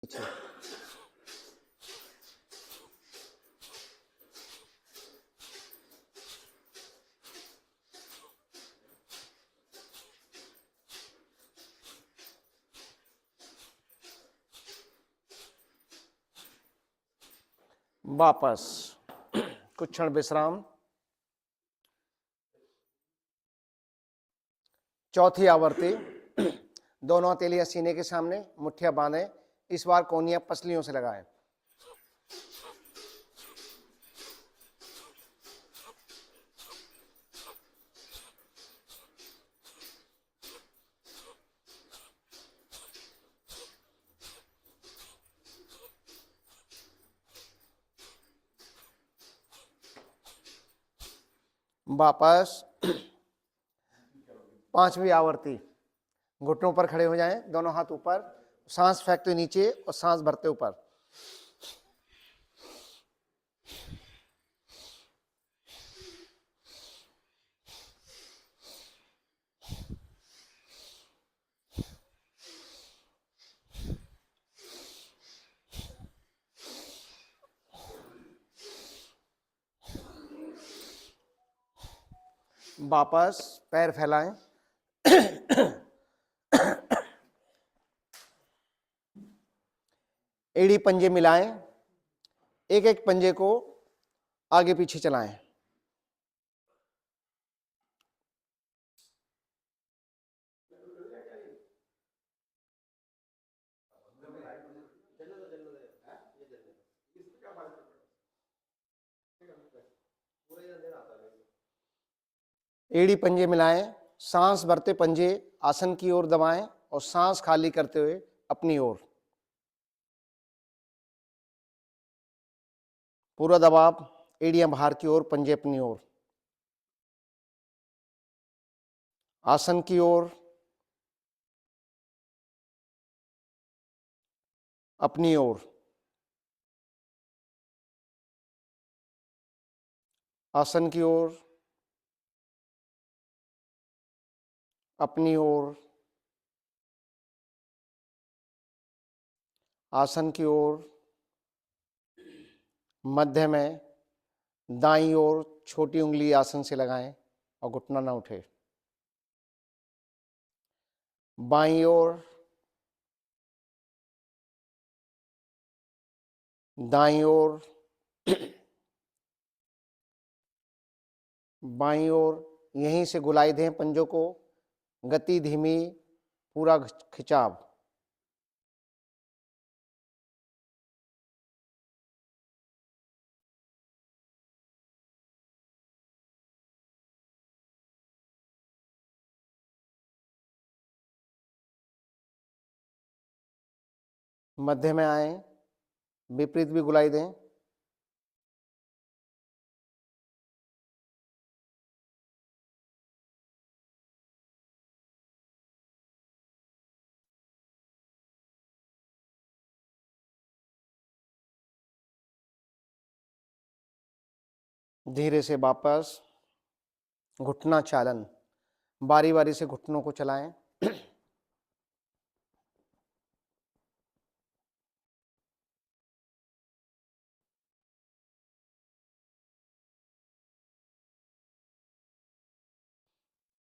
पीछे। वापस कुछ क्षण विश्राम। चौथी आवर्ती। दोनों हथेलियां सीने के सामने, मुट्ठियां बांधे। इस बार कोहनियां पसलियों से लगाएं। वापस पांचवी आवर्ती। घुटनों पर खड़े हो जाएं, दोनों हाथ ऊपर, सांस फेंकते नीचे और सांस भरते ऊपर। वापस पैर फैलाएं। एड़ी पंजे मिलाएं, एक एक पंजे को आगे पीछे चलाएं। एड़ी पंजे मिलाएं, सांस भरते पंजे आसन की ओर दबाएं और सांस खाली करते हुए अपनी ओर। पूरा दबाव, एड़ियां बाहर की ओर, पंजे अपनी ओर। आसन की ओर, अपनी ओर। आसन की ओर, अपनी ओर। आसन की ओर। मध्य में दाईं ओर छोटी उंगली आसन से लगाएं और घुटना ना उठे। बाईं ओर, दाईं ओर, बाईं ओर। यहीं से गुलाई दें पंजों को, गति धीमी, पूरा खिंचाव। मध्य में आए, विपरीत भी गुलाई दें। धीरे से वापस घुटना चालन। बारी बारी से घुटनों को चलाएं।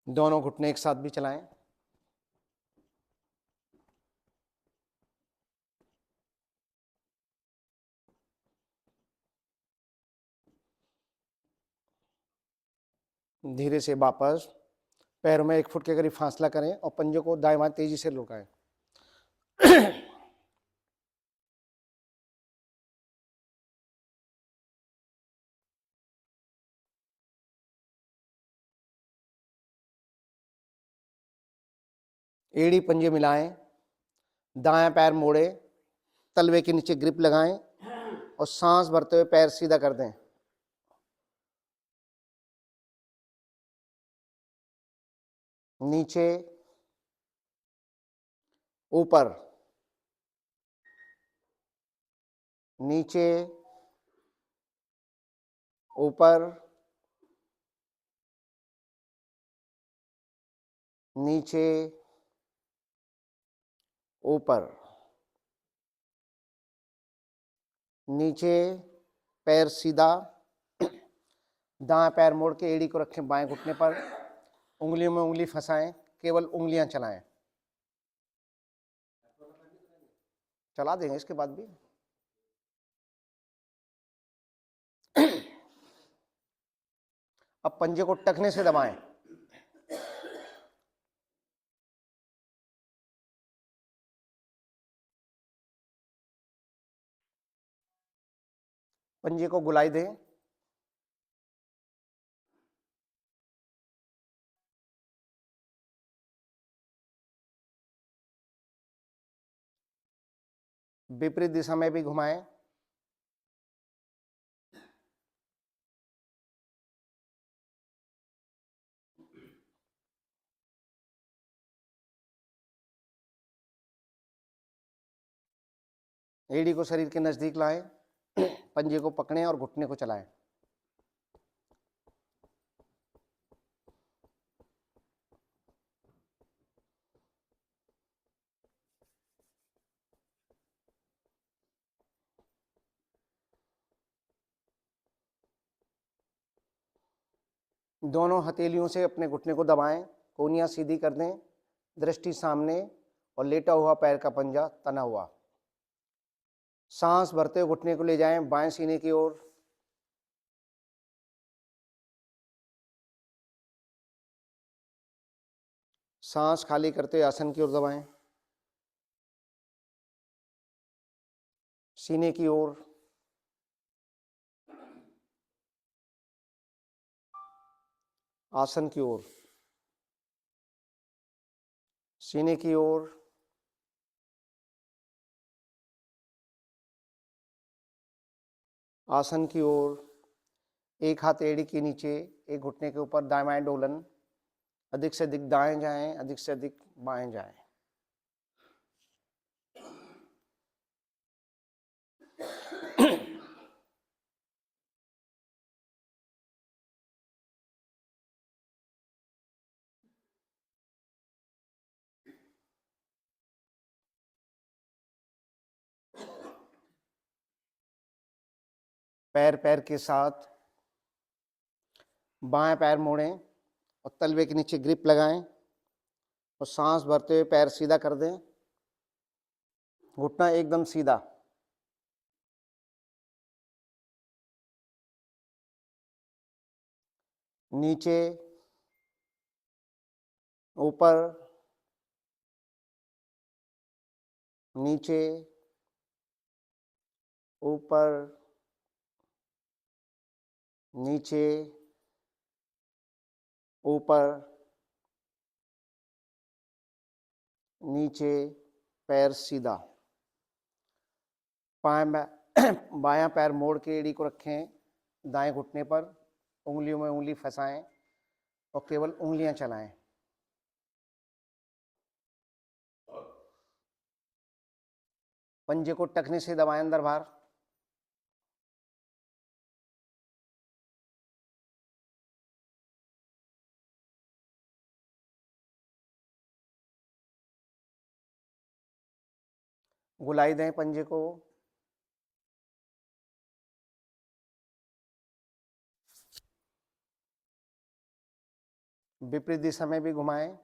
दोनों घुटने एक साथ भी चलाएं। धीरे से वापस पैरों में 1 फुट के करीब फासला करें और पंजों को दाएं बाएं तेजी से लुकाएं। एड़ी पंजे मिलाएं, दायां पैर मोड़े, तलवे के नीचे ग्रिप लगाएं और सांस भरते हुए पैर सीधा कर दें। नीचे, ऊपर, नीचे, ऊपर, नीचे, ऊपर। नीचे, पैर सीधा, दाएं पैर मोड़ के एड़ी को रखें बाएं घुटने पर, उंगलियों में उंगली फंसाएं, केवल उंगलियां चलाएं। चला देंगे इसके बाद भी। अब पंजे को टखने से दबाएं। पंजे को गुलाई दें। विपरीत दिशा में भी घुमाएं। एड़ी को शरीर के नजदीक लाएं, पंजे को पकड़ें और घुटने को चलाएं। दोनों हथेलियों से अपने घुटने को दबाएं, कोहनियां सीधी कर दें, दृष्टि सामने और लेटा हुआ पैर का पंजा तना हुआ। सांस भरते हुए घुटने को ले जाएं बाएं सीने की ओर। सांस खाली करते हुए आसन की ओर दबाएं, सीने की ओर। आसन की ओर, सीने की ओर। आसन की ओर। एक हाथ एड़ी के नीचे, एक घुटने के ऊपर, दाएं बाएं डोलन। अधिक से अधिक दाएं जाएं, अधिक से अधिक बाएं जाएं। पैर पैर के साथ बाएं पैर मोड़ें और तलवे के नीचे ग्रिप लगाएं और सांस भरते हुए पैर सीधा कर दें, घुटना एकदम सीधा। नीचे, ऊपर, नीचे, ऊपर, नीचे, ऊपर, नीचे, पैर सीधा। बायां पैर मोड़ के एड़ी को रखें दाएं घुटने पर, उंगलियों में उंगली फंसाएं और केवल उंगलियां चलाएं। पंजे को टखने से दबाएं अंदर बाहर। गुलाई दें पंजे को। विपरीत दिशा में भी घुमाएं।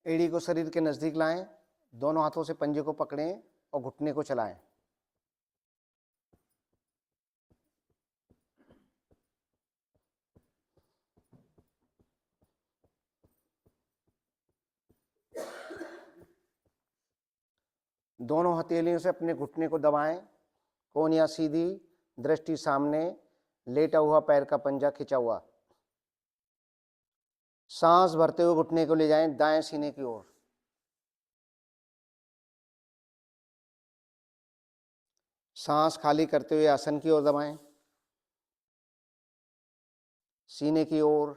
एड़ी को शरीर के नजदीक लाएं, दोनों हाथों से पंजे को पकड़ें और घुटने को चलाएं। दोनों हथेलियों से अपने घुटने को दबाएं, कोहनियां सीधी, दृष्टि सामने, लेटा हुआ पैर का पंजा खिंचा हुआ। सांस भरते हुए घुटने को ले जाएं दाएं सीने की ओर। सांस खाली करते हुए आसन की ओर दबाएं, सीने की ओर,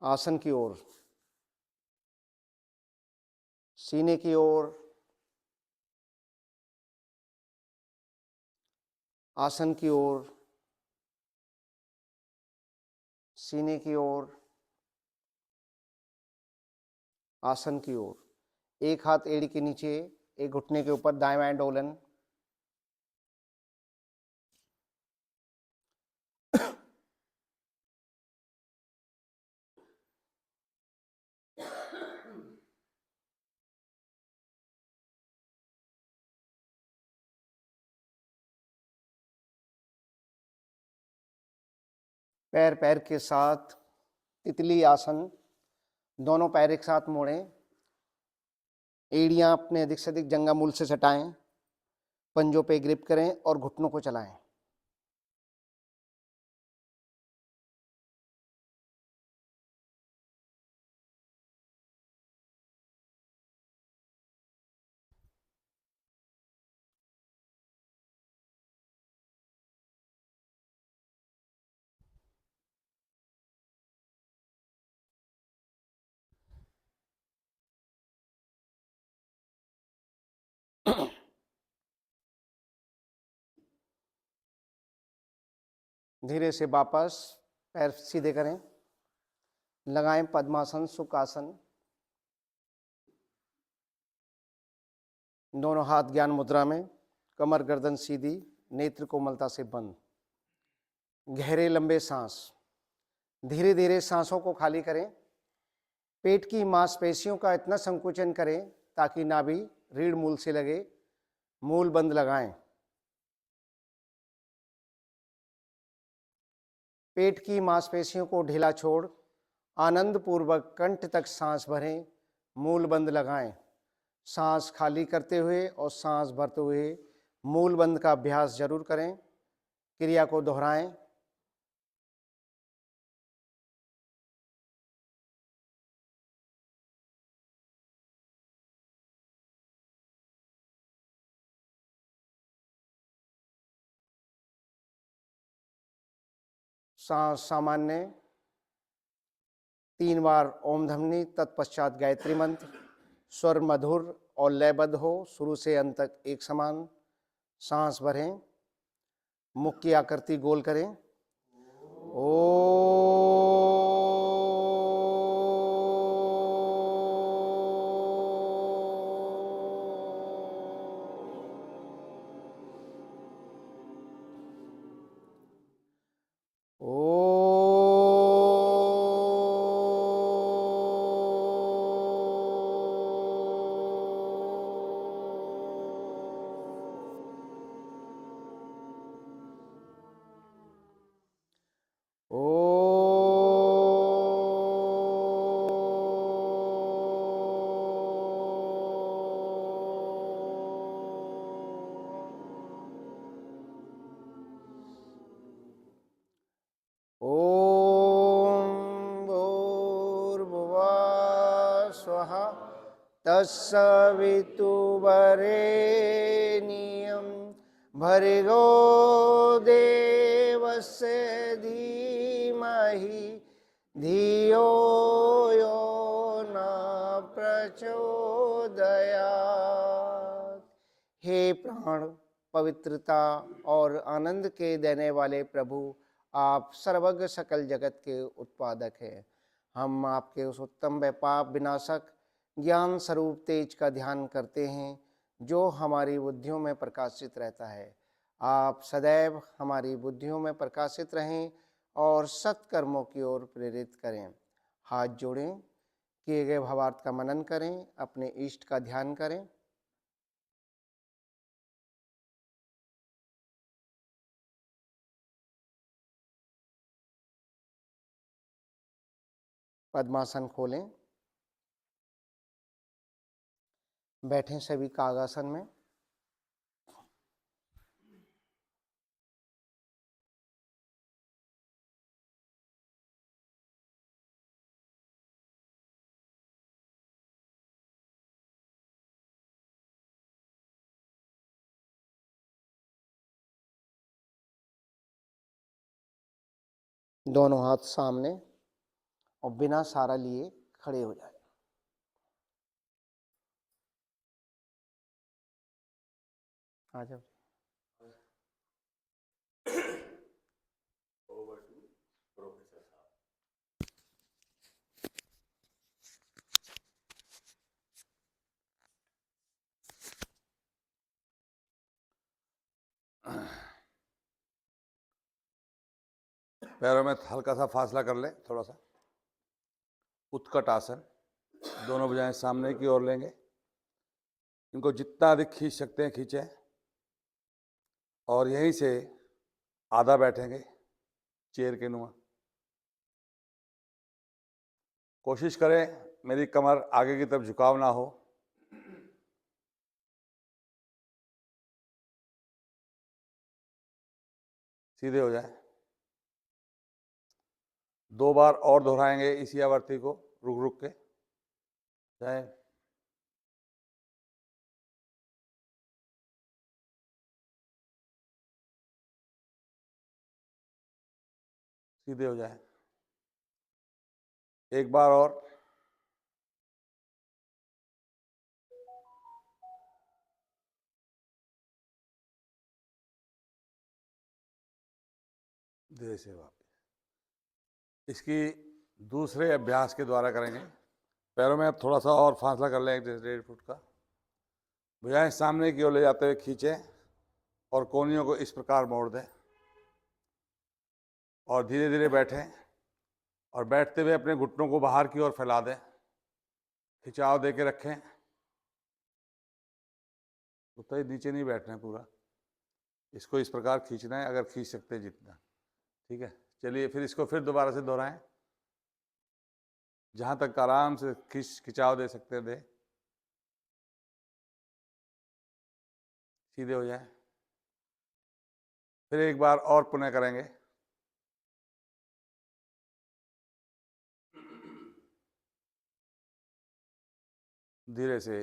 आसन की ओर, सीने की ओर, आसन की ओर, सीने की ओर, आसन की ओर। एक हाथ एड़ी के नीचे, एक घुटने के ऊपर, दाएं बाएं डोलन। पैर पैर के साथ तितली आसन, दोनों पैर एक साथ मोड़ें, एड़ियां अपने अधिक से अधिक जंघा मूल से सटाएं, पंजों पे ग्रिप करें और घुटनों को चलाएं। धीरे से वापस पैर सीधे करें, लगाएं पद्मासन, सुखासन। दोनों हाथ ज्ञान मुद्रा में, कमर गर्दन सीधी, नेत्र कोमलता से बंद। गहरे लंबे सांस, धीरे धीरे सांसों को खाली करें। पेट की मांसपेशियों का इतना संकुचन करें ताकि नाभि रीढ़ मूल से लगे। मूल बंद लगाएं। पेट की मांसपेशियों को ढीला छोड़ आनंद पूर्वक कंठ तक सांस भरें। मूल बंद लगाएं। सांस खाली करते हुए और सांस भरते हुए मूल बंद का अभ्यास जरूर करें। क्रिया को दोहराएं। सांस सामान्य, 3 बार ओम ध्वनि, तत्पश्चात गायत्री मंत्र। स्वर मधुर और लयबद्ध हो, शुरू से अंत तक एक समान। सांस भरें, मुख की आकृति गोल करें। ओ तत्सवितुर्वरेण्यं भर्गो देवस्य धीमहि धियो यो न प्रचोदयात्। हे प्राण, पवित्रता और आनंद के देने वाले प्रभु, आप सर्वज्ञ सकल जगत के उत्पादक हैं। हम आपके उस उत्तम व पाप विनाशक ज्ञान स्वरूप तेज का ध्यान करते हैं जो हमारी बुद्धियों में प्रकाशित रहता है। आप सदैव हमारी बुद्धियों में प्रकाशित रहें और सत्कर्मों की ओर प्रेरित करें। हाथ जोड़ें, किए गए भावार्थ का मनन करें, अपने इष्ट का ध्यान करें। पद्मासन खोलें, बैठें सभी कागासन में। दोनों हाथ सामने और बिना सहारा लिए खड़े हो जाए। आ जाओ। पैरों में हल्का सा फासला कर लें, थोड़ा सा। उत्कट आसन, दोनों भुजाएं सामने की ओर लेंगे। इनको जितना अधिक खींच सकते हैं खींचें, और यहीं से आधा बैठेंगे चेयर के नुमा। कोशिश करें मेरी कमर आगे की तरफ झुकाव ना हो। सीधे हो जाए। 2 बार और दोहराएंगे इसी आवर्ती को, रुक रुक के जाए। सीधे हो जाए। एक बार और। धीरे से वापस। इसकी दूसरे अभ्यास के द्वारा करेंगे। पैरों में अब थोड़ा सा और फासला कर लें, 1.5 फुट का। भुजाएं सामने की ओर ले जाते हुए खींचें और कोहनियों को इस प्रकार मोड़ दें, और धीरे धीरे बैठें, और बैठते हुए अपने घुटनों को बाहर की ओर फैला दें। खिंचाव दे के रखें। उतना ही नीचे नहीं बैठना है पूरा, इसको इस प्रकार खींचना है, अगर खींच सकते हैं जितना। ठीक है, चलिए फिर इसको फिर दोबारा से दोहराएं। जहां तक आराम से खिंचाव दे सकते हैं दे। सीधे हो जाए। फिर एक बार और पुनः करेंगे। धीरे से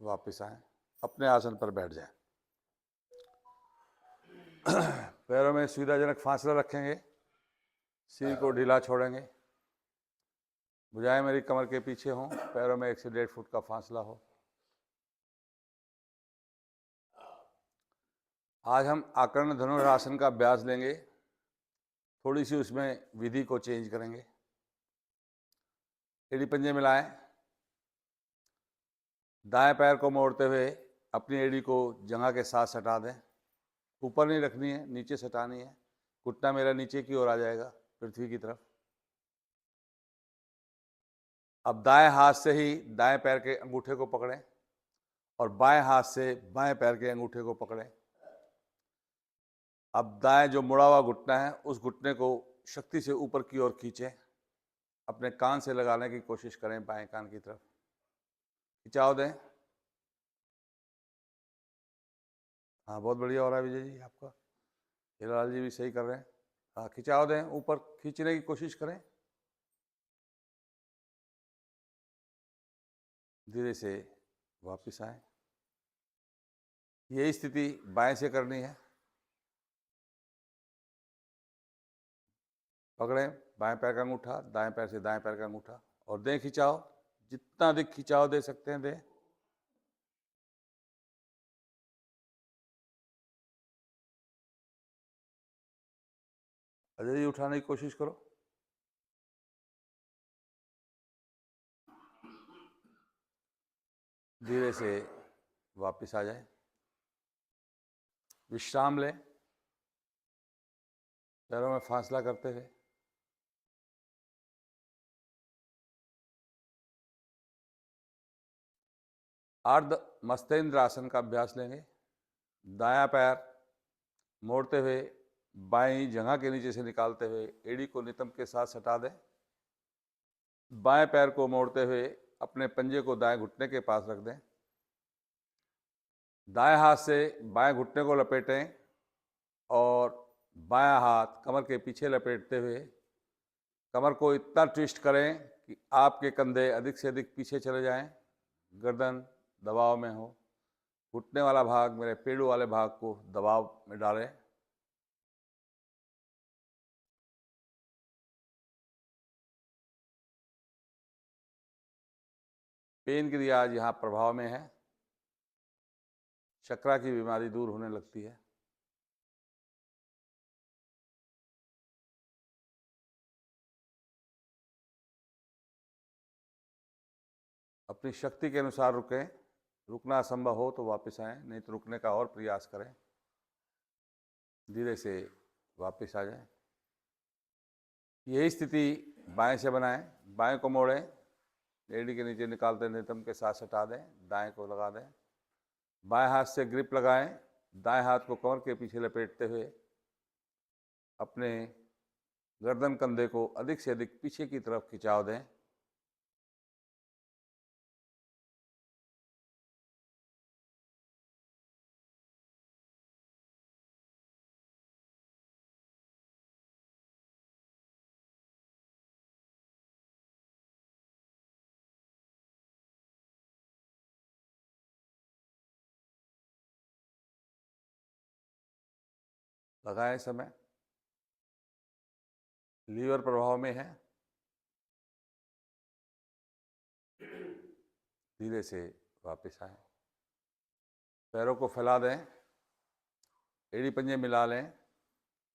वापस आए, अपने आसन पर बैठ जाए। पैरों में सुविधाजनक फासला रखेंगे, सिर को ढीला छोड़ेंगे। भुजाएं मेरी कमर के पीछे हों, पैरों में 1 से 1.5 फुट का फासला हो। आज हम आकर्ण धनुरासन का अभ्यास लेंगे। थोड़ी सी उसमें विधि को चेंज करेंगे। एड़ी पंजे मिलाएं। दाएं पैर को मोड़ते हुए अपनी एड़ी को जंघा के साथ सटा दें। ऊपर नहीं रखनी है, नीचे सटानी है। घुटना मेरा नीचे की ओर आ जाएगा, पृथ्वी की तरफ। अब दाएं हाथ से ही दाएं पैर के अंगूठे को पकड़ें, और बाएं हाथ से बाएं पैर के अंगूठे को पकड़ें। अब दाएं जो मुड़ा हुआ घुटना है, उस घुटने को शक्ति से ऊपर की ओर खींचें। अपने कान से लगाने की कोशिश करें, बाएं कान की तरफ खिंचाव दें। हाँ, बहुत बढ़िया हो रहा है विजय जी आपका। हिलाल जी भी सही कर रहे हैं। हाँ, खिंचाव दें, ऊपर खींचने की कोशिश करें। धीरे से वापस आए। यही स्थिति बाएं से करनी है। पकड़ें बाएं पैर का अंगूठा, दाएं पैर से दाएं पैर का अंगूठा, और दें खिंचाव। जितना अधिक खिंचाव दे सकते हैं दें। अजय जी उठाने की कोशिश करो। धीरे से वापस आ जाए। विश्राम लें, पैरों में फासला करते हुए। अर्ध मस्तेंद्र आसन का अभ्यास लेंगे। दायां पैर मोड़ते हुए बाईं जंघा के नीचे से निकालते हुए एड़ी को नितंब के साथ सटा दें। बाएं पैर को मोड़ते हुए अपने पंजे को दाएं घुटने के पास रख दें। दाएं हाथ से बाएं घुटने को लपेटें, और बायां हाथ कमर के पीछे लपेटते हुए कमर को इतना ट्विस्ट करें कि आपके कंधे अधिक से अधिक पीछे चले जाएं, गर्दन दबाव में हो। घुटने वाला भाग मेरे पेड़ों वाले भाग को दबाव में डालें। पेन क्रिया आज यहाँ प्रभाव में है। चक्रा की बीमारी दूर होने लगती है। अपनी शक्ति के अनुसार रुकें। रुकना असंभव हो तो वापस आएं, नहीं तो रुकने का और प्रयास करें। धीरे से वापस आ जाएं। यही स्थिति बाएं से बनाएं, बाएं को मोड़ें, एड़ी के नीचे निकालते नितंब के साथ सटा दें, दाएं को लगा दें, बाएं हाथ से ग्रिप लगाएं, दाएं हाथ को कमर के पीछे लपेटते हुए अपने गर्दन कंधे को अधिक से अधिक पीछे की तरफ खिंचाव दें। लगाएं समय, लीवर प्रभाव में है, धीरे से वापस आए, पैरों को फैला दें, एड़ी पंजे मिला लें,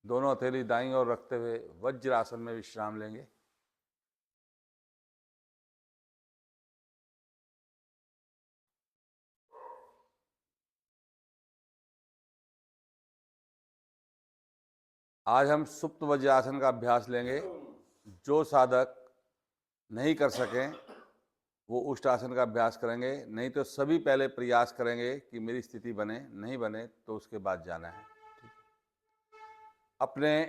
दोनों हथेली दाईं ओर रखते हुए वज्र आसन में विश्राम लेंगे। आज हम सुप्त वज्रासन का अभ्यास लेंगे। जो साधक नहीं कर सकें वो उष्टासन का अभ्यास करेंगे, नहीं तो सभी पहले प्रयास करेंगे कि मेरी स्थिति बने, नहीं बने तो उसके बाद जाना है। अपने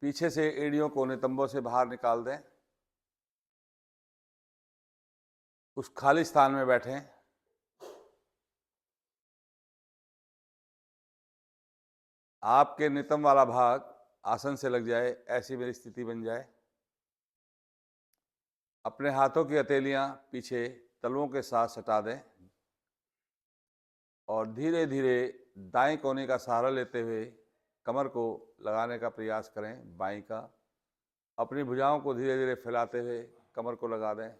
पीछे से एड़ियों को नितंबों से बाहर निकाल दें, उस खाली स्थान में बैठें, आपके नितंब वाला भाग आसन से लग जाए, ऐसी मेरी स्थिति बन जाए। अपने हाथों की हथेलियां पीछे तलवों के साथ सटा दें और धीरे धीरे दाएं कोने का सहारा लेते हुए कमर को लगाने का प्रयास करें, बाईं का। अपनी भुजाओं को धीरे धीरे फैलाते हुए कमर को लगा दें।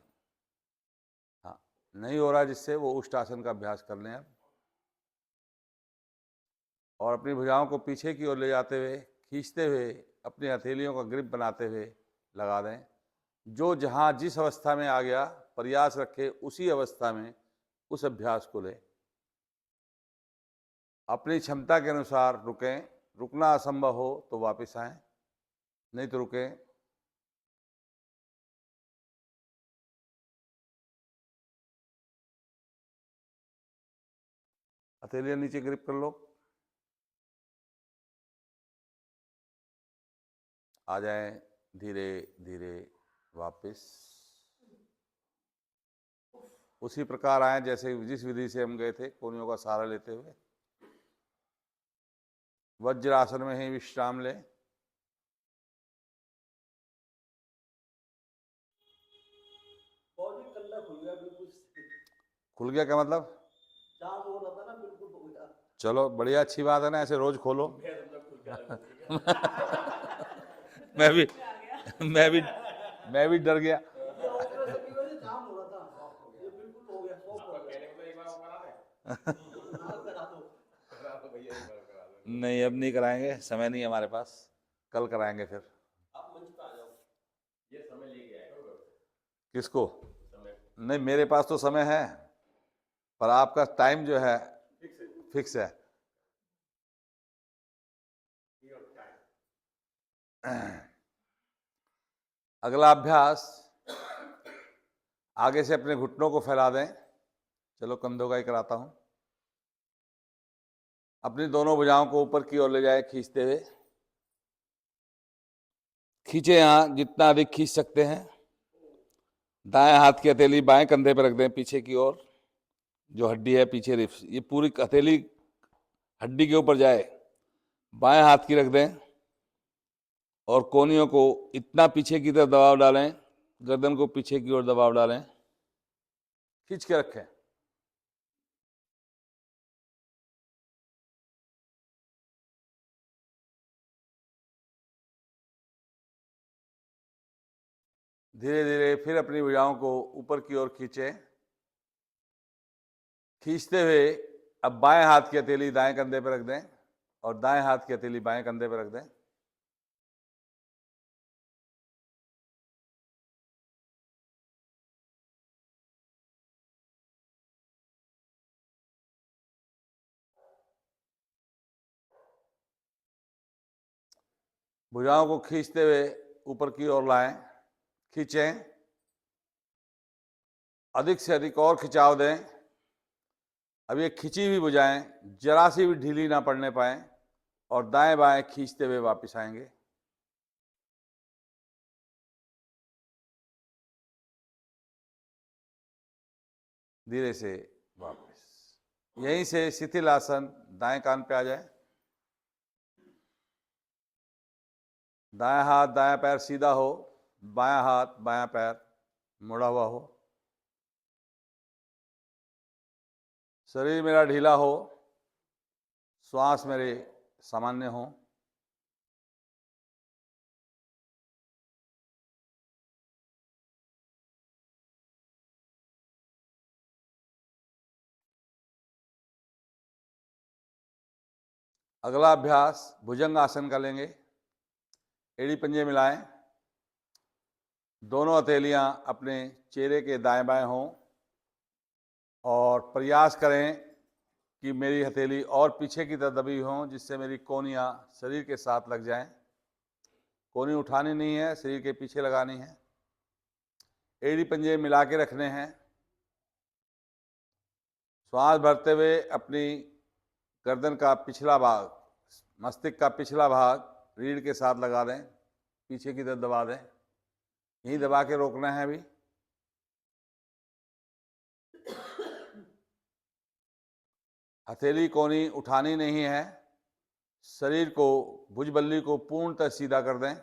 हाँ, नहीं हो रहा जिससे वो उष्टासन का अभ्यास कर लें अब, और अपनी भुजाओं को पीछे की ओर ले जाते हुए खींचते हुए अपनी हथेलियों का ग्रिप बनाते हुए लगा दें। जो जहाँ जिस अवस्था में आ गया प्रयास रखे उसी अवस्था में उस अभ्यास को लें। अपनी क्षमता के अनुसार रुकें, रुकना असंभव हो तो वापस आएं, नहीं तो रुकें। हथेलियां नीचे ग्रिप कर लो, आ जाएं धीरे धीरे वापस। उसी प्रकार आए जैसे जिस विधि से हम गए थे, कोनियों का सहारा लेते हुए वज्रासन में ही विश्राम लें। खुल गया क्या मतलब? चलो बढ़िया, अच्छी बात है ना, ऐसे रोज खोलो। मैं भी मैं भी मैं भी डर गया। नहीं, अब नहीं कराएंगे, समय नहीं है हमारे पास, कल कराएंगे फिर। किसको? नहीं, मेरे पास तो समय है, पर आपका टाइम जो है फिक्स है। अगला अभ्यास, आगे से अपने घुटनों को फैला दें। चलो कंधों का ही कराता हूं। अपनी दोनों भुजाओं को ऊपर की ओर ले जाए खींचते हुए, खींचे यहां जितना अधिक खींच सकते हैं। दाएं हाथ की हथेली बाएं कंधे पर रख दें पीछे की ओर, जो हड्डी है पीछे रिप्स, ये पूरी हथेली हड्डी के ऊपर जाए। बाएं हाथ की रख दें और कोनियों को इतना पीछे की तरफ दबाव डालें, गर्दन को पीछे की ओर दबाव डालें, खींच के रखें। धीरे धीरे फिर अपनी भुजाओं को ऊपर की ओर खींचें। खींचते हुए अब बाएं हाथ की हथेली दाएं कंधे पर रख दें और दाएं हाथ की हथेली बाएं कंधे पर रख दें। भुजाओं को खींचते हुए ऊपर की ओर लाएं, खींचें, अधिक से अधिक और खिंचाव दें। अब ये खिंची हुई भुजाएं जरा सी भी ढीली ना पड़ने पाए और दाएं बाएं खींचते हुए वापस आएंगे। धीरे से वापस। यहीं से शिथिल आसन, दाएं कान पे आ जाए। दायां हाथ दायां पैर सीधा हो, बायां हाथ बायां पैर मुड़ा हुआ हो। शरीर मेरा ढीला हो, श्वास मेरे सामान्य हो। अगला अभ्यास भुजंग आसन का लेंगे। एड़ी पंजे मिलाएं, दोनों हथेलियां अपने चेहरे के दाएं बाएं हों और प्रयास करें कि मेरी हथेली और पीछे की तरफ दबी हों, जिससे मेरी कोहनियां शरीर के साथ लग जाएं। कोहनी उठानी नहीं है, शरीर के पीछे लगानी है। एड़ी पंजे मिला के रखने हैं। श्वास भरते हुए अपनी गर्दन का पिछला भाग, मस्तिष्क का पिछला भाग रीढ़ के साथ लगा दें, पीछे की तरफ दबा दें। यहीं दबा के रोकना है। अभी हथेली कोहनी उठानी नहीं है। शरीर को, भुजबल्ली को पूर्णतः सीधा कर दें।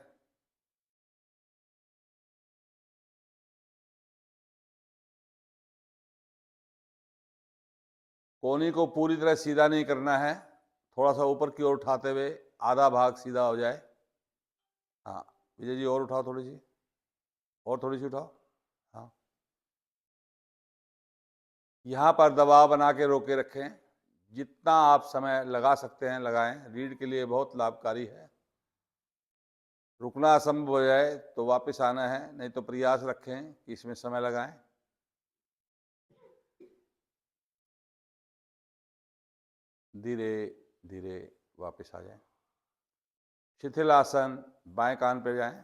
कोहनी को पूरी तरह सीधा नहीं करना है, थोड़ा सा ऊपर की ओर उठाते हुए आधा भाग सीधा हो जाए। हाँ विजय जी, और उठाओ थोड़ी सी, और थोड़ी सी उठाओ। हाँ, यहाँ पर दबाव बना के रोके रखें। जितना आप समय लगा सकते हैं लगाएं, रीढ़ के लिए बहुत लाभकारी है। रुकना असंभव हो जाए तो वापस आना है, नहीं तो प्रयास रखें कि इसमें समय लगाएं। धीरे धीरे वापस आ जाएं। शिथिल आसन, बाएं कान पे जाएं।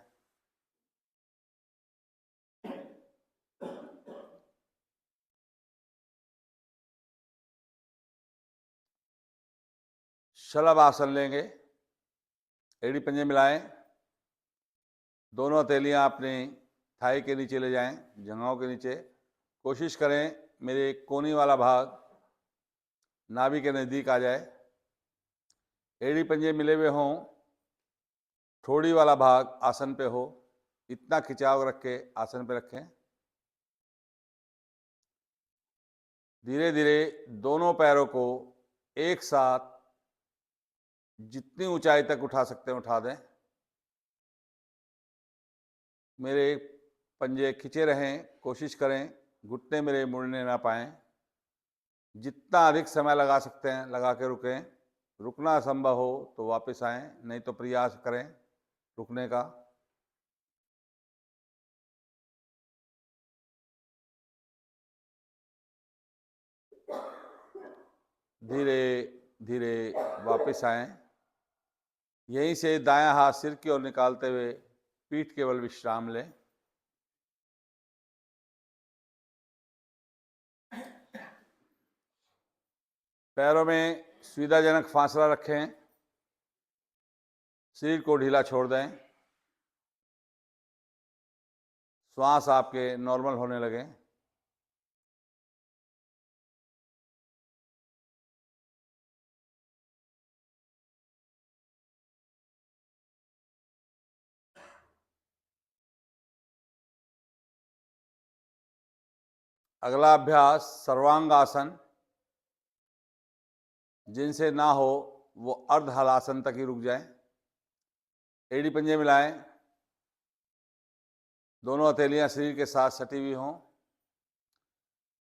शलभ आसन लेंगे। एड़ी पंजे मिलाएं, दोनों हथेलियां अपनी थाई के नीचे ले जाएं, जंघाओं के नीचे। कोशिश करें मेरे कोहनी वाला भाग नाभि के नज़दीक आ जाए। एड़ी पंजे मिले हुए हों, ठोड़ी वाला भाग आसन पे हो, इतना खिंचाव रख के आसन पे रखें। धीरे धीरे दोनों पैरों को एक साथ जितनी ऊंचाई तक उठा सकते हैं उठा दें। मेरे पंजे खिंचे रहें, कोशिश करें घुटने मेरे मुड़ने ना पाएं। जितना अधिक समय लगा सकते हैं लगा के रुकें। रुकना असंभव हो तो वापस आएं, नहीं तो प्रयास करें रुकने का। धीरे धीरे वापस आएं। यहीं से दायां हाथ सिर की ओर निकालते हुए पीठ केवल विश्राम लें। पैरों में सुविधाजनक फासला रखें, शरीर को ढीला छोड़ दें। श्वास आपके नॉर्मल होने लगे। अगला अभ्यास सर्वांग आसन। जिनसे ना हो वो अर्ध हलासन तक ही रुक जाएं। एड़ी पंजे मिलाएं, दोनों हथेलियां शरीर के साथ सटी हुई हों।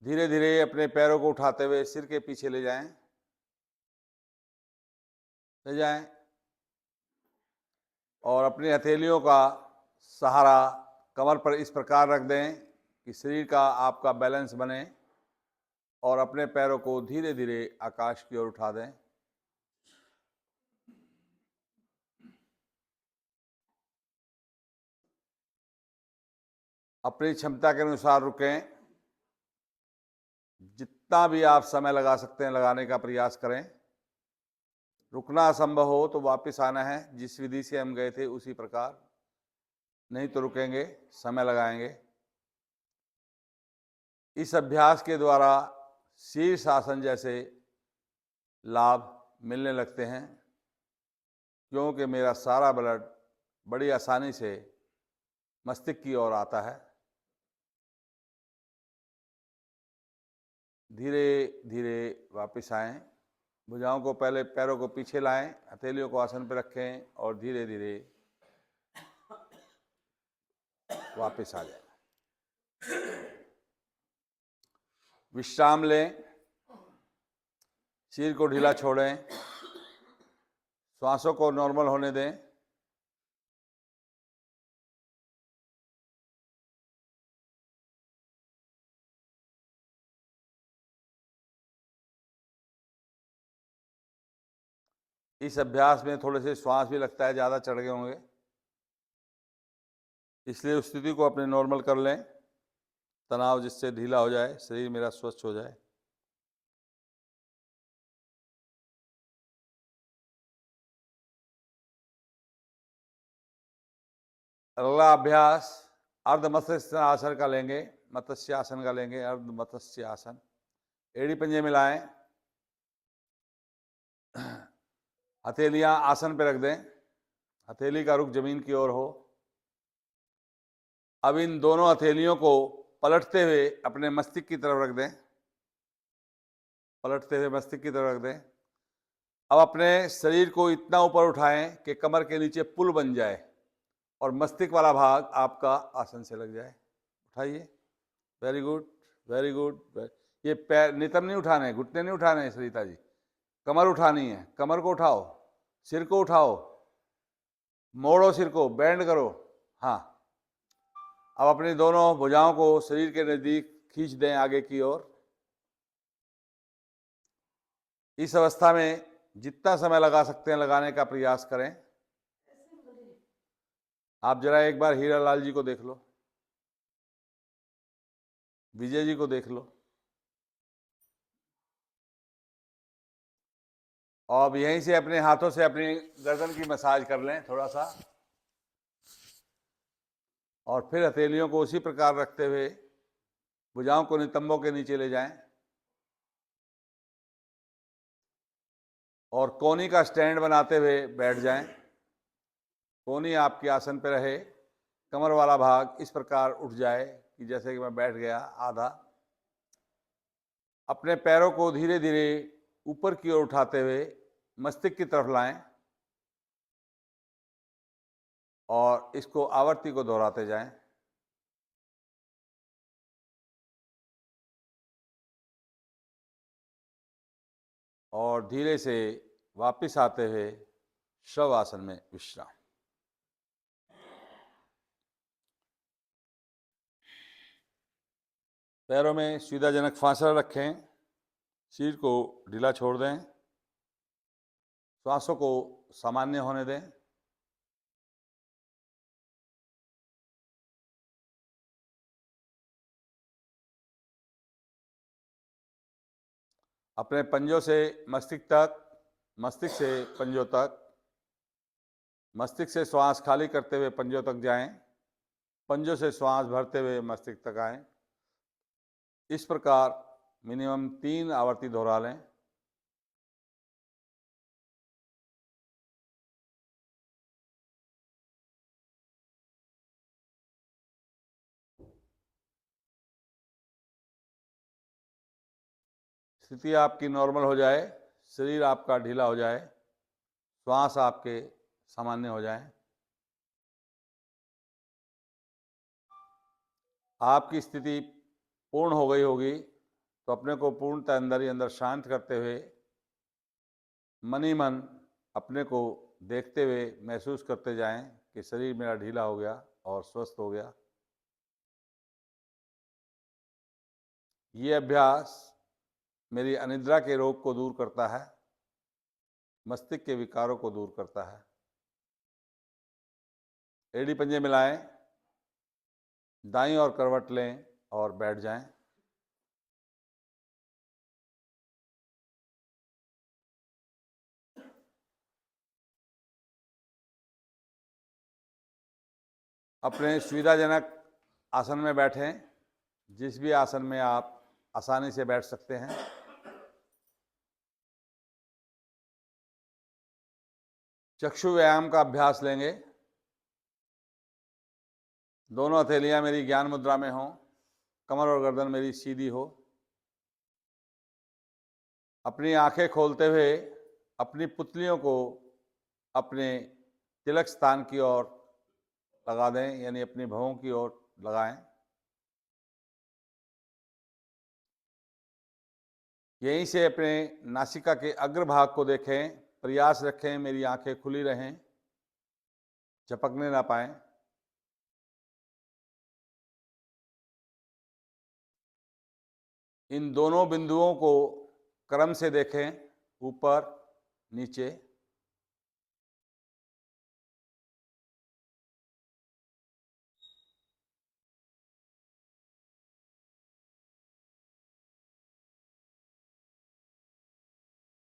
धीरे धीरे अपने पैरों को उठाते हुए सिर के पीछे ले जाएं, और अपनी हथेलियों का सहारा कमर पर इस प्रकार रख दें कि शरीर का आपका बैलेंस बने, और अपने पैरों को धीरे धीरे आकाश की ओर उठा दें। अपनी क्षमता के अनुसार रुकें। जितना भी आप समय लगा सकते हैं लगाने का प्रयास करें। रुकना असंभव हो तो वापस आना है, जिस विधि से हम गए थे उसी प्रकार, नहीं तो रुकेंगे, समय लगाएंगे। इस अभ्यास के द्वारा शीर्ष आसन जैसे लाभ मिलने लगते हैं, क्योंकि मेरा सारा ब्लड बड़ी आसानी से मस्तिष्क की ओर आता है। धीरे धीरे वापस आएं। भुजाओं को पहले, पैरों को पीछे लाएं, हथेलियों को आसन पर रखें और धीरे धीरे वापस आ जाएं। विश्राम लें, सिर को ढीला छोड़ें, श्वासों को नॉर्मल होने दें। इस अभ्यास में थोड़े से श्वास भी लगता है, ज़्यादा चढ़ गए होंगे, इसलिए उस स्थिति को अपने नॉर्मल कर लें। तनाव जिससे ढीला हो जाए, शरीर मेरा स्वस्थ हो जाए। अगला अभ्यास अर्ध मत्स्य आसन का लेंगे, मत्स्य आसन का लेंगे, अर्ध मत्स्य आसन। एड़ी पंजे मिलाएं, हथेलियां आसन पर रख दें, हथेली का रुख जमीन की ओर हो। अब इन दोनों हथेलियों को पलटते हुए अपने मस्तिष्क की तरफ रख दें, पलटते हुए मस्तिष्क की तरफ रख दें। अब अपने शरीर को इतना ऊपर उठाएं कि कमर के नीचे पुल बन जाए और मस्तिष्क वाला भाग आपका आसन से लग जाए। उठाइए, वेरी गुड, वेरी गुड। ये पैर नितंब नहीं उठाने, घुटने नहीं उठाने हैं सरिता जी, कमर उठानी है। कमर को उठाओ, सिर को उठाओ, मोड़ो सिर को, बैंड करो। हाँ, अब अपनी दोनों भुजाओं को शरीर के नजदीक खींच दें आगे की ओर। इस अवस्था में जितना समय लगा सकते हैं लगाने का प्रयास करें। आप जरा एक बार हीरा लाल जी को देख लो, विजय जी को देख लो, और अब यहीं से अपने हाथों से अपनी गर्दन की मसाज कर लें थोड़ा सा, और फिर हथेलियों को उसी प्रकार रखते हुए भुजाओं को नितंबों के नीचे ले जाएं और कोनी का स्टैंड बनाते हुए बैठ जाएं। कोनी आपके आसन पर रहे, कमर वाला भाग इस प्रकार उठ जाए कि जैसे कि मैं बैठ गया आधा। अपने पैरों को धीरे धीरे ऊपर की ओर उठाते हुए मस्तिष्क की तरफ लाएं और इसको आवर्ती को दोहराते जाएं। और धीरे से वापस आते हुए शव आसन में विश्राम। पैरों में सुविधाजनक फासला रखें, सिर को ढीला छोड़ दें, श्वासों को सामान्य होने दें। अपने पंजों से मस्तिष्क तक, मस्तिष्क से पंजों तक, मस्तिष्क से श्वास खाली करते हुए पंजों तक जाएं, पंजों से श्वास भरते हुए मस्तिष्क तक आएं। इस प्रकार मिनिमम 3 आवर्ती दोहरा लें। स्थिति आपकी नॉर्मल हो जाए, शरीर आपका ढीला हो जाए, श्वास आपके सामान्य हो जाए, आपकी स्थिति पूर्ण हो गई होगी, तो अपने को पूर्णतः अंदर ही अंदर शांत करते हुए मन ही मन अपने को देखते हुए महसूस करते जाएं कि शरीर मेरा ढीला हो गया और स्वस्थ हो गया। ये अभ्यास मेरी अनिद्रा के रोग को दूर करता है, मस्तिष्क के विकारों को दूर करता है। एड़ी पंजे मिलाएं, दाईं ओर करवट लें और बैठ जाएं। अपने सुविधाजनक आसन में बैठें, जिस भी आसन में आप आसानी से बैठ सकते हैं। चक्षु व्यायाम का अभ्यास लेंगे। दोनों हथेलियां मेरी ज्ञान मुद्रा में हों, कमर और गर्दन मेरी सीधी हो। अपनी आंखें खोलते हुए अपनी पुतलियों को अपने तिलक स्थान की ओर लगा दें, यानी अपनी भवों की ओर लगाएं। यहीं से अपने नासिका के अग्रभाग को देखें। प्रयास रखें मेरी आंखें खुली रहें, झपकने ना पाएं। इन दोनों बिंदुओं को क्रम से देखें, ऊपर नीचे।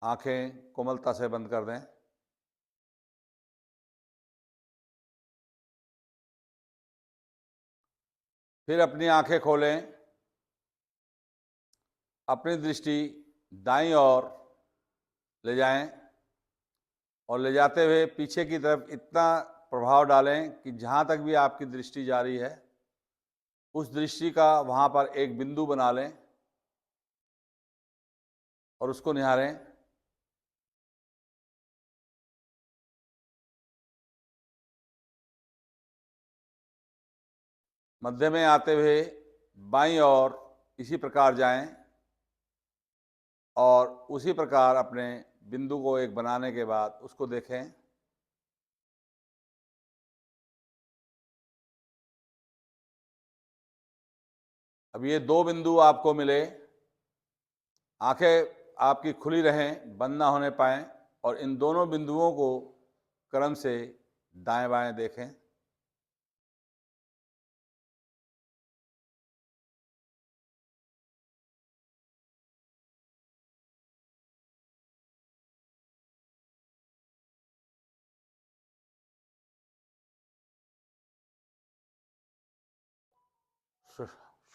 आंखें कोमलता से बंद कर दें। फिर अपनी आंखें खोलें। अपनी दृष्टि दाईं ओर ले जाएं और ले जाते हुए पीछे की तरफ इतना प्रभाव डालें कि जहां तक भी आपकी दृष्टि जा रही है, उस दृष्टि का वहां पर एक बिंदु बना लें और उसको निहारें। मध्य में आते हुए बाईं ओर इसी प्रकार जाएं और उसी प्रकार अपने बिंदु को एक बनाने के बाद उसको देखें। अब ये दो बिंदु आपको मिले। आंखें आपकी खुली रहें, बंद ना होने पाएं, और इन दोनों बिंदुओं को क्रम से दाएं बाएं देखें।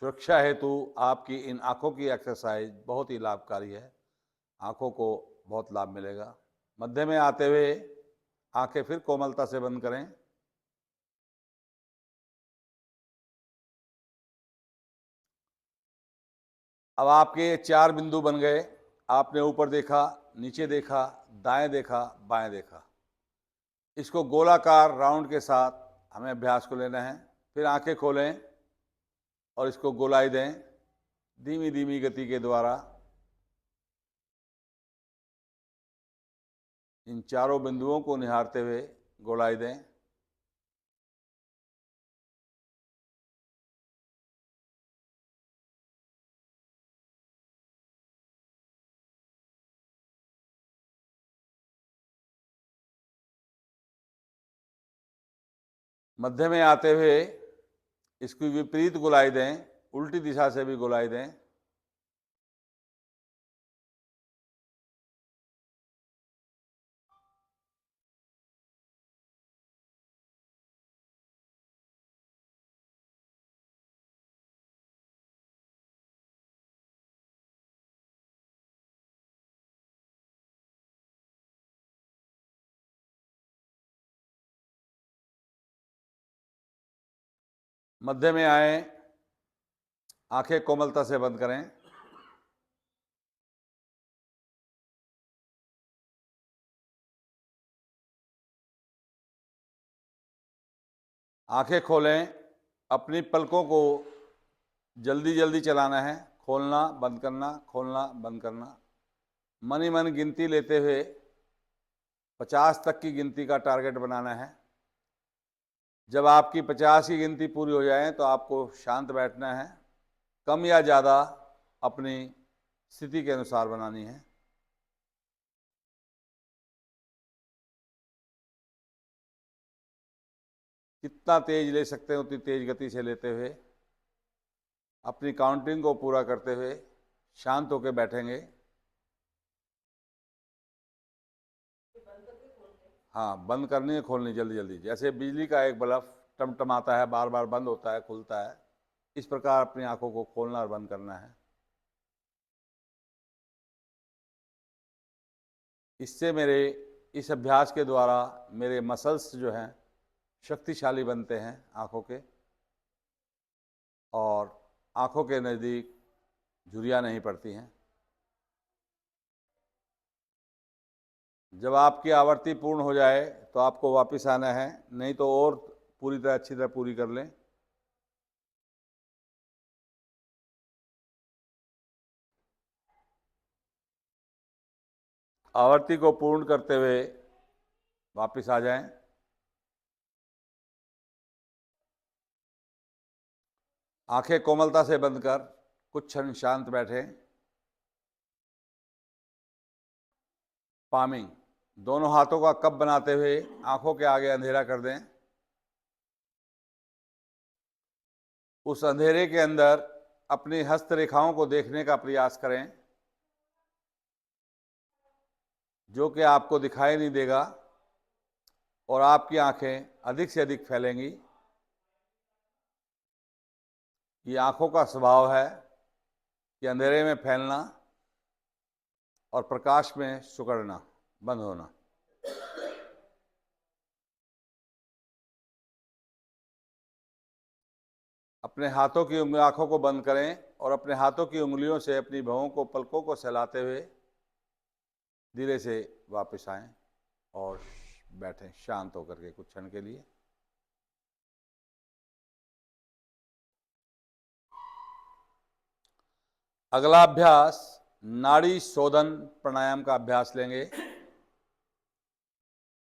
सुरक्षा हेतु आपकी इन आंखों की एक्सरसाइज बहुत ही लाभकारी है। आंखों को बहुत लाभ मिलेगा। मध्य में आते हुए आंखें फिर कोमलता से बंद करें। अब आपके चार बिंदु बन गए। आपने ऊपर देखा, नीचे देखा, दाएं देखा, बाएं देखा। इसको गोलाकार राउंड के साथ हमें अभ्यास को लेना है। फिर आंखें खोलें और इसको गोलाई दें धीमी धीमी गति के द्वारा। इन चारों बिंदुओं को निहारते हुए गोलाई दें। मध्य में आते हुए इसकी विपरीत गोलाई दें, उल्टी दिशा से भी गोलाई दें। मध्य में आए, आंखें कोमलता से बंद करें। आंखें खोलें। अपनी पलकों को जल्दी जल्दी चलाना है, खोलना बंद करना, खोलना बंद करना। मन ही मन गिनती लेते हुए 50 तक की गिनती का टारगेट बनाना है। जब आपकी 50 की गिनती पूरी हो जाए तो आपको शांत बैठना है। कम या ज़्यादा अपनी स्थिति के अनुसार बनानी है। कितना तेज ले सकते हैं उतनी तेज गति से लेते हुए अपनी काउंटिंग को पूरा करते हुए शांत होकर बैठेंगे। हाँ, बंद करनी है, खोलनी जल्दी जल्दी। जैसे बिजली का एक बल्ब टमटमाता है, बार बार बंद होता है, खुलता है, इस प्रकार अपनी आंखों को खोलना और बंद करना है। इससे मेरे इस अभ्यास के द्वारा मेरे मसल्स जो हैं शक्तिशाली बनते हैं आंखों के, और आंखों के नज़दीक झुर्रियाँ नहीं पड़ती हैं। जब आपकी आवर्ती पूर्ण हो जाए तो आपको वापस आना है, नहीं तो और पूरी तरह अच्छी तरह पूरी कर लें। आवर्ती को पूर्ण करते हुए वापस आ जाएं। आंखें कोमलता से बंद कर कुछ क्षण शांत बैठें। पामिंग, दोनों हाथों का कप बनाते हुए आंखों के आगे अंधेरा कर दें। उस अंधेरे के अंदर अपनी हस्तरेखाओं को देखने का प्रयास करें, जो कि आपको दिखाई नहीं देगा, और आपकी आंखें अधिक से अधिक फैलेंगी। ये आंखों का स्वभाव है कि अंधेरे में फैलना और प्रकाश में सिकुड़ना, बंद होना। अपने हाथों की आंखों को बंद करें और अपने हाथों की उंगलियों से अपनी भौहों को, पलकों को सहलाते हुए धीरे से वापस आएं और बैठें शांत होकर के कुछ क्षण के लिए। अगला अभ्यास नाड़ी शोधन प्राणायाम का अभ्यास लेंगे।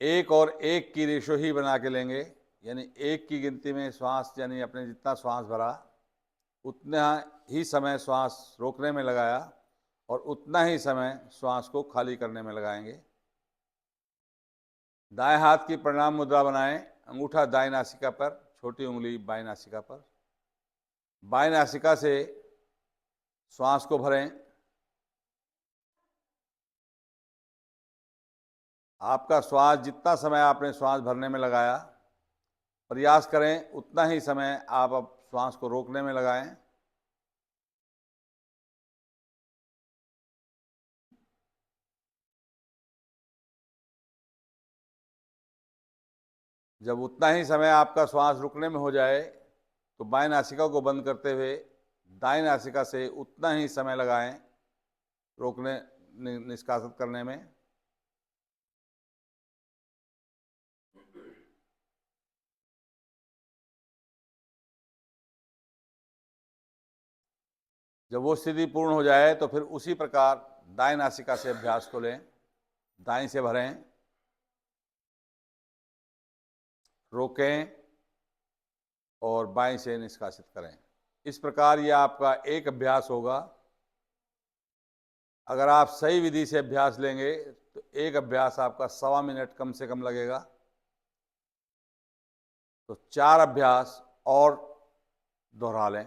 एक और एक की रेशो ही बना के लेंगे, यानी एक की गिनती में श्वास, यानी अपने जितना श्वास भरा उतना ही समय श्वास रोकने में लगाया और उतना ही समय श्वास को खाली करने में लगाएंगे। दाएं हाथ की प्रणाम मुद्रा बनाएं, अंगूठा दाएं नासिका पर, छोटी उंगली बाएं नासिका पर। बाएं नासिका से श्वास को भरें। आपका श्वास, जितना समय आपने श्वास भरने में लगाया, प्रयास करें उतना ही समय आप अब श्वास को रोकने में लगाएं। जब उतना ही समय आपका श्वास रुकने में हो जाए तो बाएं नासिका को बंद करते हुए दाएं नासिका से उतना ही समय लगाएं रोकने, निष्कासित करने में। जब वो स्थिति पूर्ण हो जाए तो फिर उसी प्रकार दाएं नासिका से अभ्यास को लें, दाएं से भरें, रोकें और बाएं से निष्कासित करें। इस प्रकार ये आपका एक अभ्यास होगा। अगर आप सही विधि से अभ्यास लेंगे तो एक अभ्यास आपका 1.25 मिनट कम से कम लगेगा। तो 4 अभ्यास और दोहरा लें।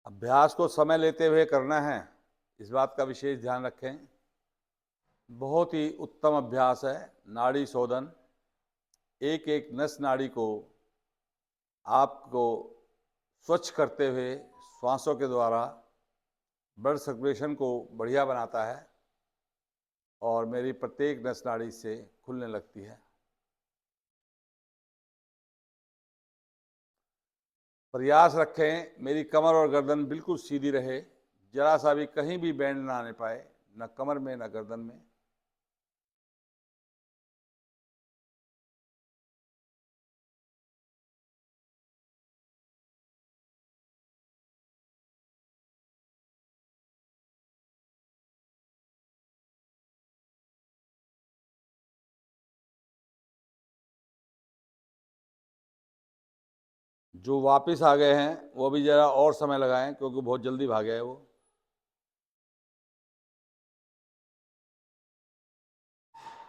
अभ्यास को समय लेते हुए करना है, इस बात का विशेष ध्यान रखें। बहुत ही उत्तम अभ्यास है नाड़ी शोधन। एक एक नस नाड़ी को आपको स्वच्छ करते हुए श्वासों के द्वारा ब्लड सर्कुलेशन को बढ़िया बनाता है और मेरी प्रत्येक नस नाड़ी से खुलने लगती है। प्रयास रखें मेरी कमर और गर्दन बिल्कुल सीधी रहे, जरा सा भी कहीं भी बैंड ना आने पाए, न कमर में न गर्दन में। जो वापस आ गए हैं वो भी ज़रा और समय लगाएं, क्योंकि बहुत जल्दी भागे है वो।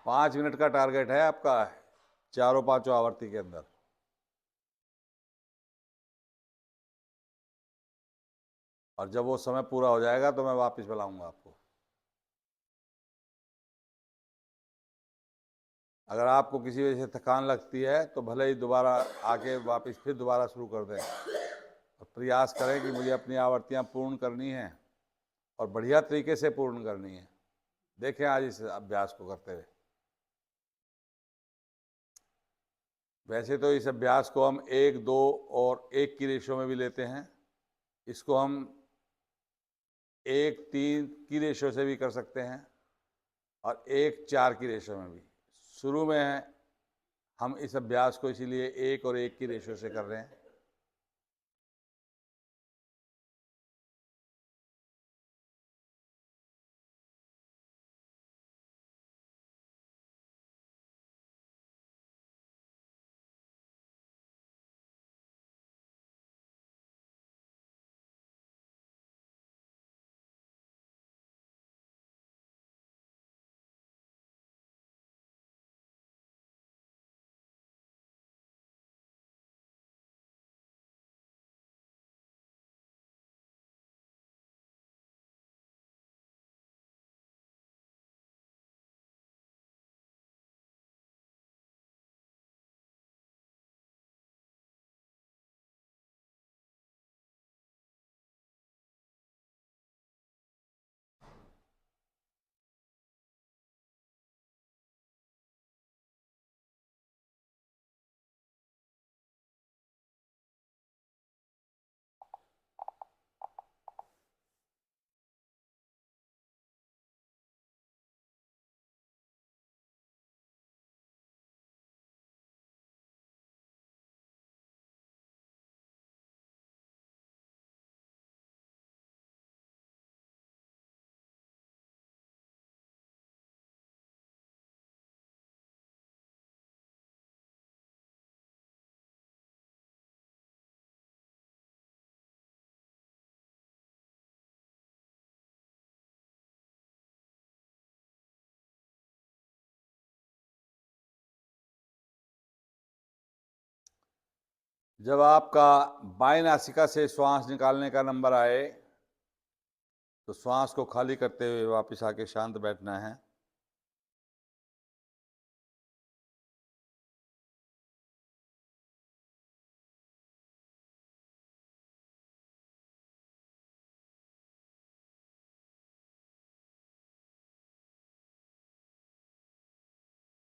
पाँच मिनट का टारगेट है आपका चारों पांचों आवर्ती के अंदर। और जब वो समय पूरा हो जाएगा तो मैं वापस बुलाऊंगा आपको। अगर आपको किसी वजह से थकान लगती है तो भले ही दोबारा आके वापस फिर दोबारा शुरू कर दें, और प्रयास करें कि मुझे अपनी आवर्तियां पूर्ण करनी हैं और बढ़िया तरीके से पूर्ण करनी है। देखें आज इस अभ्यास को करते हुए। वैसे तो इस अभ्यास को हम 1, 2 और 1 की रेशो में भी लेते हैं। इसको हम 1, 3 की रेशो से भी कर सकते हैं और 1, 4 की रेशो में भी। शुरू में हम इस अभ्यास को इसीलिए 1 और 1 की रेशो से कर रहे हैं। जब आपका बाएं नासिका से श्वास निकालने का नंबर आए तो श्वास को खाली करते हुए वापस आके शांत बैठना है।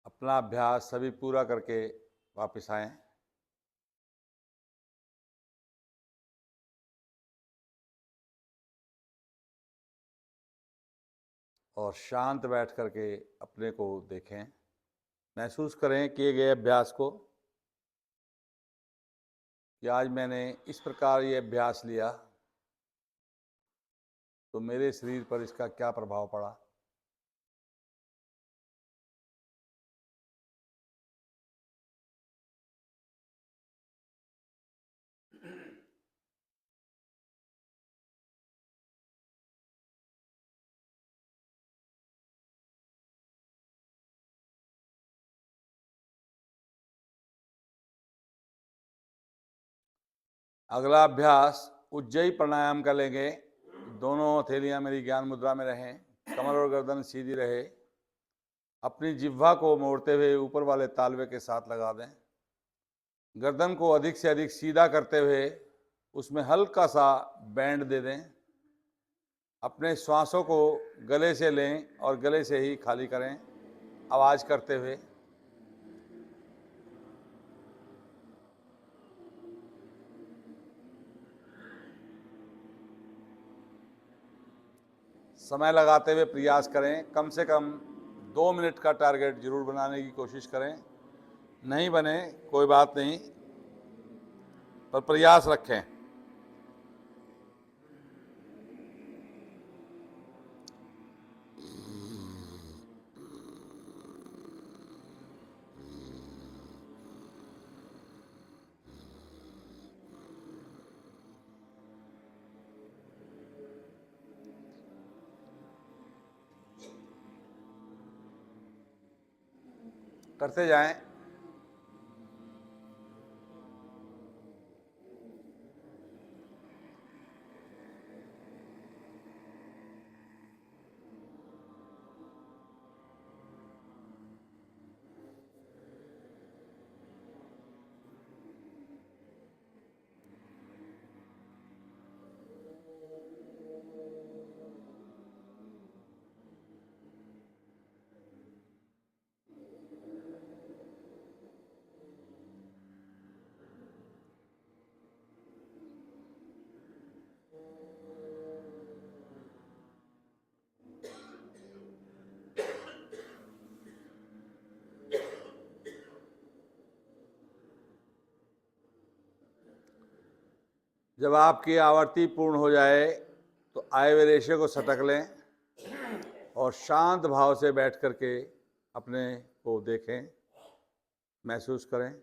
अपना अभ्यास सभी पूरा करके वापस आएं। और शांत बैठ करके अपने को देखें। महसूस करें किए गए अभ्यास को कि आज मैंने इस प्रकार ये अभ्यास लिया तो मेरे शरीर पर इसका क्या प्रभाव पड़ा। अगला अभ्यास उज्जयी प्राणायाम का लेंगे। दोनों हथेलियां मेरी ज्ञान मुद्रा में रहें, कमर और गर्दन सीधी रहे। अपनी जिह्वा को मोड़ते हुए ऊपर वाले तालवे के साथ लगा दें। गर्दन को अधिक से अधिक सीधा करते हुए उसमें हल्का सा बैंड दे दें। अपने श्वासों को गले से लें और गले से ही खाली करें, आवाज करते हुए। समय लगाते हुए प्रयास करें। कम से कम 2 मिनट का टारगेट जरूर बनाने की कोशिश करें। नहीं बने कोई बात नहीं, पर प्रयास रखें। करते जाएं। जब आपकी आवर्ती पूर्ण हो जाए तो आए हुए रेशे को सटक लें और शांत भाव से बैठ करके अपने को देखें, महसूस करें।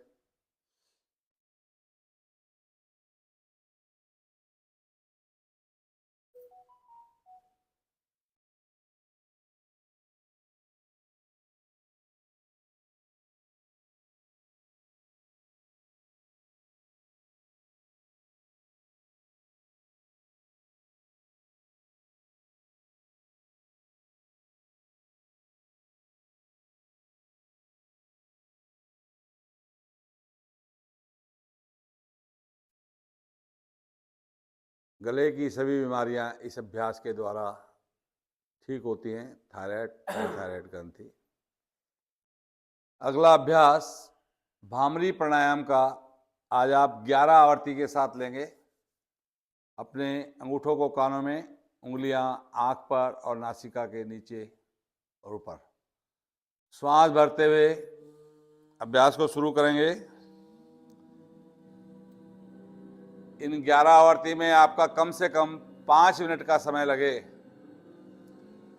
गले की सभी बीमारियां इस अभ्यास के द्वारा ठीक होती हैं, थायराइड, थायराइड ग्रंथि। अगला अभ्यास भामरी प्राणायाम का आज आप 11 आवर्ती के साथ लेंगे। अपने अंगूठों को कानों में, उंगलियां आंख पर और नासिका के नीचे और ऊपर श्वास भरते हुए अभ्यास को शुरू करेंगे। इन 11 आवर्ती में आपका कम से कम 5 मिनट का समय लगे,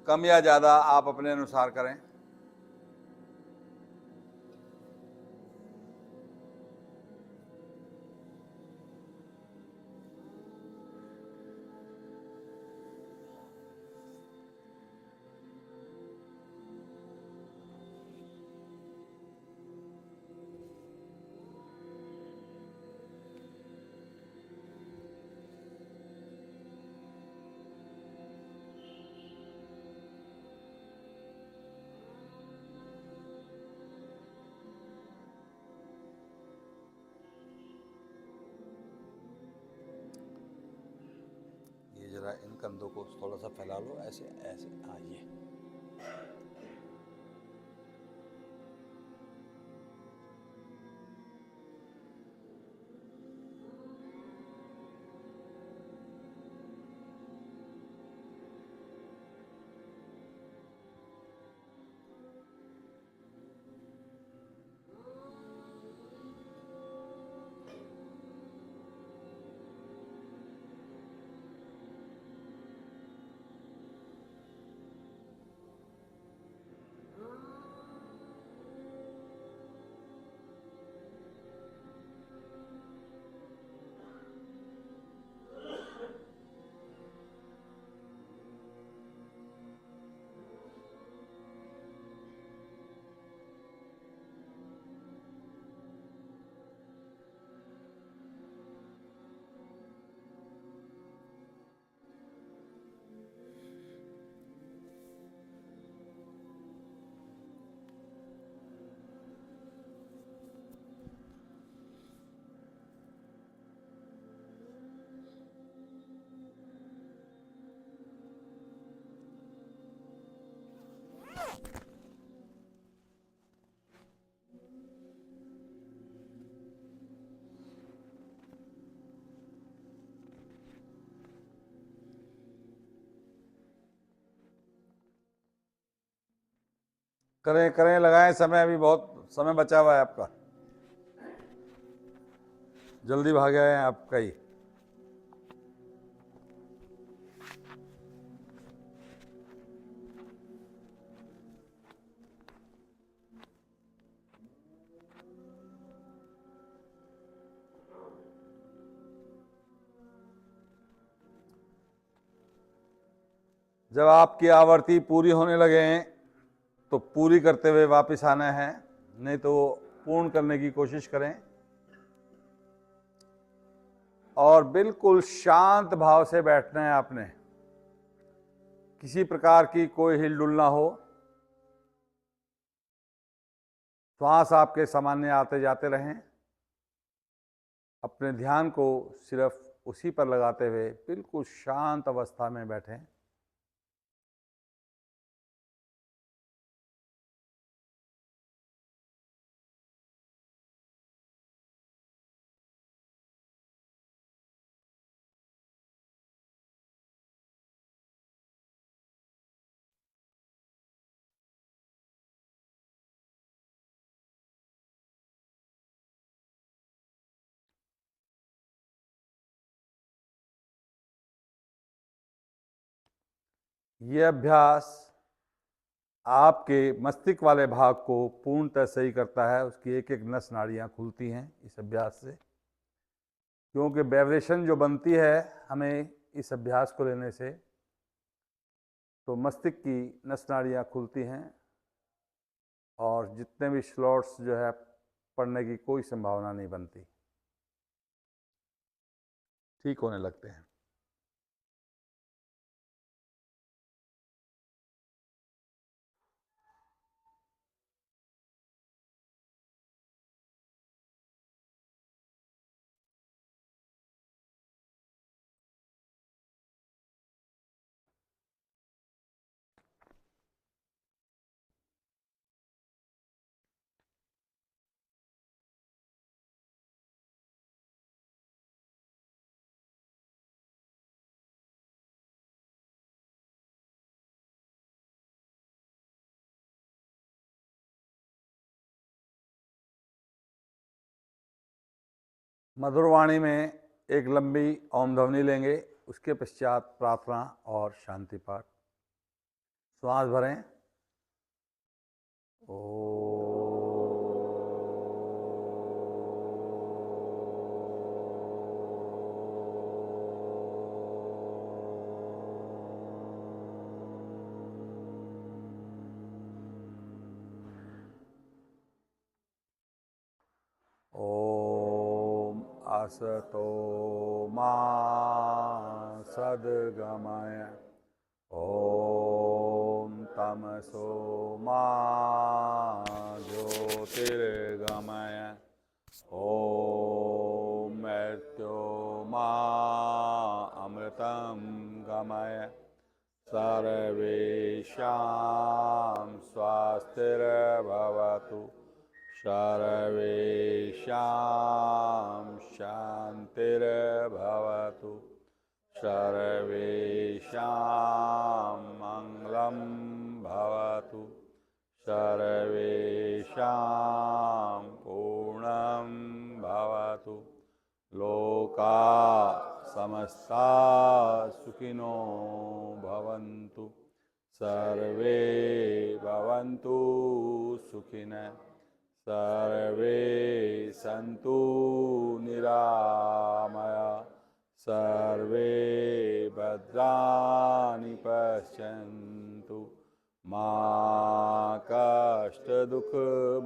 कम या ज़्यादा आप अपने अनुसार करें। जरा इन कंधों को थोड़ा सा फैला लो, ऐसे ऐसे, हाँ ये। करें करें, लगाएं, समय अभी बहुत समय बचा हुआ है आपका, जल्दी भाग आए आपका ही। जब आपकी आवर्ती पूरी होने लगे तो पूरी करते हुए वापस आना है, नहीं तो पूर्ण करने की कोशिश करें और बिल्कुल शांत भाव से बैठना है आपने। किसी प्रकार की कोई हिलडुल ना हो। श्वास आपके सामान्य आते जाते रहें। अपने ध्यान को सिर्फ उसी पर लगाते हुए बिल्कुल शांत अवस्था में बैठें। ये अभ्यास आपके मस्तिष्क वाले भाग को पूर्णतः सही करता है। उसकी एक एक नस नाड़ियाँ खुलती हैं इस अभ्यास से, क्योंकि वाइब्रेशन जो बनती है हमें इस अभ्यास को लेने से, तो मस्तिष्क की नस नाड़ियाँ खुलती हैं और जितने भी स्लॉट्स जो है पड़ने की कोई संभावना नहीं बनती, ठीक होने लगते हैं। मधुरवाणी में एक लंबी ओम ध्वनि लेंगे, उसके पश्चात प्रार्थना और शांति पाठ। श्वास भरें। ओ ओम असतो मा सद्गमय ओम तमसो मा ज्योतिर्गमय ओम मृत्यो मा अमृतं गमय सर्वेषां स्वास्तिर्भवतु सर्वेषां शान्तिर्भवतु सर्वेषां मङ्गलं भवतु सर्वेषां पूर्णं भवतु लोका समस्ता सुखिनो भवन्तु सर्वे भवन्तु सुखिनः सर्वे सन्तु निरामया सर्वे भद्राणि पश्यन्तु मा कष्टदुःख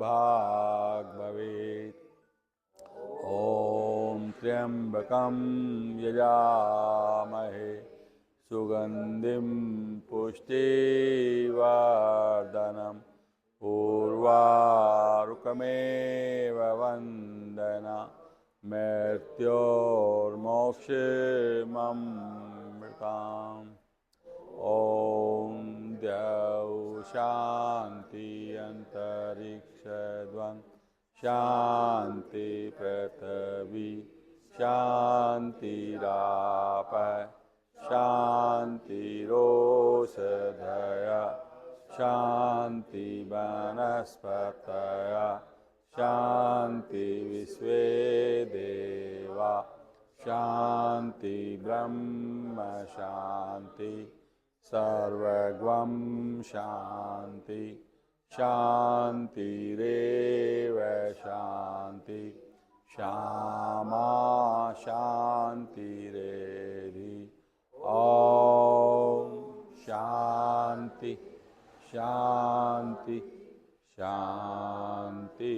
भाग् भवेत्। ॐ त्र्यम्बकं यजामहे सुगन्धिं पुष्टिवर्धनम् उर्वारुकमेव वन्दना मृत्योर्मोक्षममृताम्। ॐ द्यौ शान्ति अन्तरिक्षध्वं शान्ति पृथिवी शान्तिराप शान्तिरोषधय शान्ति वनस्पतय शान्ति विश्वे देवा शान्ति ब्रह्म शान्ति सर्वगं शान्ति शान्तिरेव शान्ति श्यामा शान्तिरेधि। ॐ शान्ति शान्ति शांति।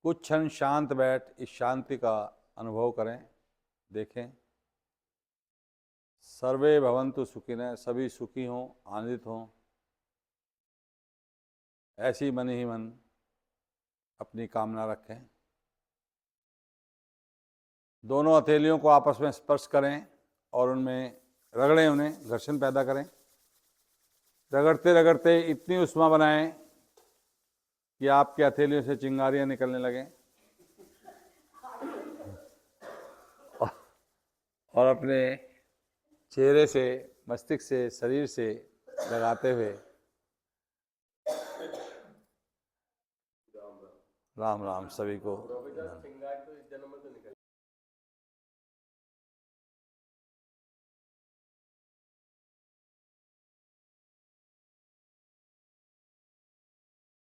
कुछ क्षण शांत बैठ इस शांति का अनुभव करें, देखें। सर्वे भवन्तु सुखिनः, सभी सुखी हों, आनंदित हों। ऐसी मन ही मन अपनी कामना रखें। दोनों हथेलियों को आपस में स्पर्श करें और उनमें रगड़ें, उन्हें घर्षण पैदा करें। रगड़ते रगड़ते इतनी उष्मा बनाएं कि आपके हथेलियों से चिंगारियां निकलने लगें और अपने चेहरे से, मस्तिष्क से, शरीर से लगाते हुए राम राम सभी को।